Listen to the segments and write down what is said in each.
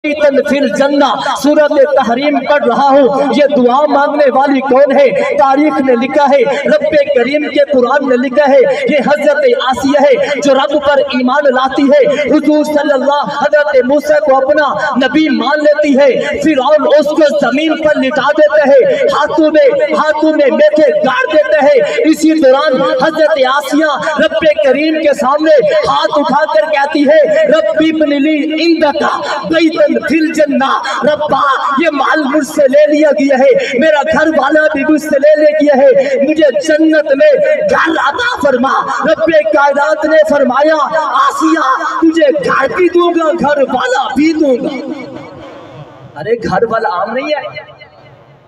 फिर जन्ना सूरत तहरीम पढ़ रहा हूँ। ये दुआ मांगने वाली कौन है? तारीख ने लिखा है, रब्बे करीम के कुरान ने लिखा है, ये हजरत आसिया है जो रब पर ईमान लाती है। हुजूर सल्लल्लाहु हजरत मूसा को अपना नबी मान लेती है, फिरौन उसको जमीन पर लिटा देते हैं, हाथों में मेथे गाड़ देते हैं। इसी दौरान हजरत आसिया रब्बे करीम के सामने हाथ उठाकर कहती है, रब्बी बनिली इंदका बैतन फिल जन्ना। रब्बा ये माल मुझसे ले लिया गया है, मेरा घर वाला भी मुझसे ले गया है, मुझे जन्नत में घर अता फरमा। रब्बे कायनात ने फरमाया, आसिया तुझे घर भी दूंगा, घर वाला भी दूंगा। अरे घर वाला आम नहीं है,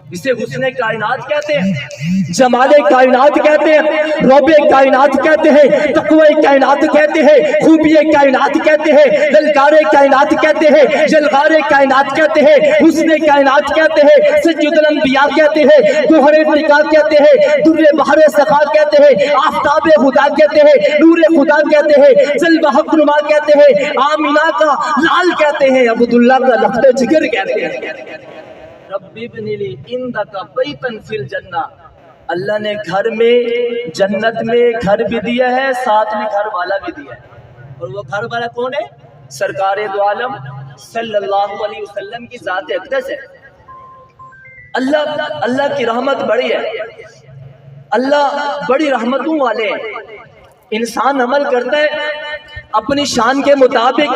इसे हुस्ने कायनात कहते हैं, जमाले कायनात कहते हैं, रोबे कायनात कहते हैं, तकवे कायनात कहते हैं, खूबिये कायनात कहते हैं, ललकारे कायनात कहते हैं, जलगारे कायनात कहते हैं, हुस्ने कायनात कहते हैं, सज्जुदुल अंबिया कहते हैं, गुहरे टिका कहते हैं, दुर्रे बहरे सखा कहते हैं, आफताबे खुदा कहते हैं, नूरे खुदा कहते हैं, जलवा हकनुमा कहते हैं, आमीना का लाल कहते हैं, अब्दुल्ला का लख्त जिगर कहते हैं। रब्बी बनिली इंदका बैतन फिल जन्ना। अल्लाह ने घर में जन्नत में घर भी दिया है, साथ में घर वाला भी दिया है। और वो घर वाला कौन है? सरकारे दो आलम सल्लल्लाहु अलैहि वसल्लम की ज़ात अक़दस है। अल्लाह की रहमत बड़ी है, अल्लाह बड़ी रहमतों वाले हैं। इंसान अमल करता है अपनी शान के मुताबिक,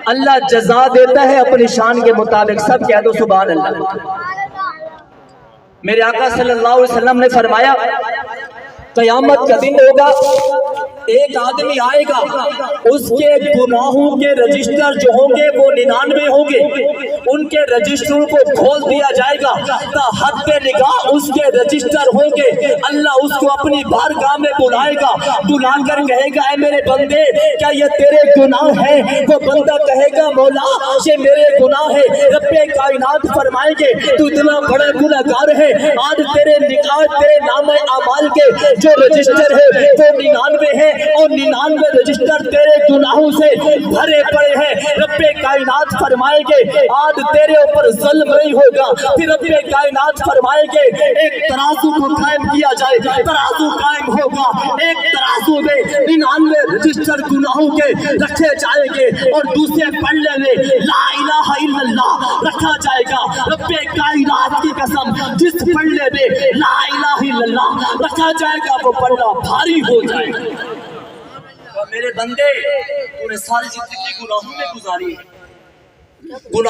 अल्लाह जज़ा देता है अपनी शान के मुताबिक। सब कह दो सुभान अल्लाह। मेरे आका सल्लल्लाहु अलैहि वसल्लम ने फरमाया, क़यामत का दिन होगा, एक आदमी आएगा, उसके गुनाहों के रजिस्टर जो होंगे वो 99 होंगे, उनके रजिस्टरों को खोल दिया जाएगा, हद पे निगाह उसके रजिस्टर होंगे। अल्लाह उसको अपनी बारगाह में बुलाएगा, बुलाकर कहेगा, ऐ मेरे बंदे क्या ये तेरे गुनाह हैं? वो बंदा कहेगा, मौला ये मेरे गुनाह है। रब्बे कायनात फरमाएंगे, तू इतना बड़ा गुनहगार है, आज तेरे निकाह तेरे नाम अमाल के जो रजिस्टर है वो 99 है, और 99 रजिस्टर तेरे गुनाहों से भरे पड़े हैं। रब्बे कायनात फरमाएंगे, आज तेरे ऊपर ज़ुल्म नहीं होगा। फिर रब्बे कायनात फरमाएंगे, एक तराजू को कायम किया जाए, तराजू कायम होगा, एक तराजू में 99 रजिस्टर गुनाहों के रखे जाएंगे, और दूसरे पल्ले में ला इलाहा इल्लल्लाह रखा जाएगा। रब्बे कायनात की कसम, जिस पल्ले में ला इलाहा इल्लल्लाह रखा जाएगा वो पल्ला भारी हो जाएगा। मेरे बंदे तूने सारी जिंदगी गुनाहों में गुजारी है, गुनाह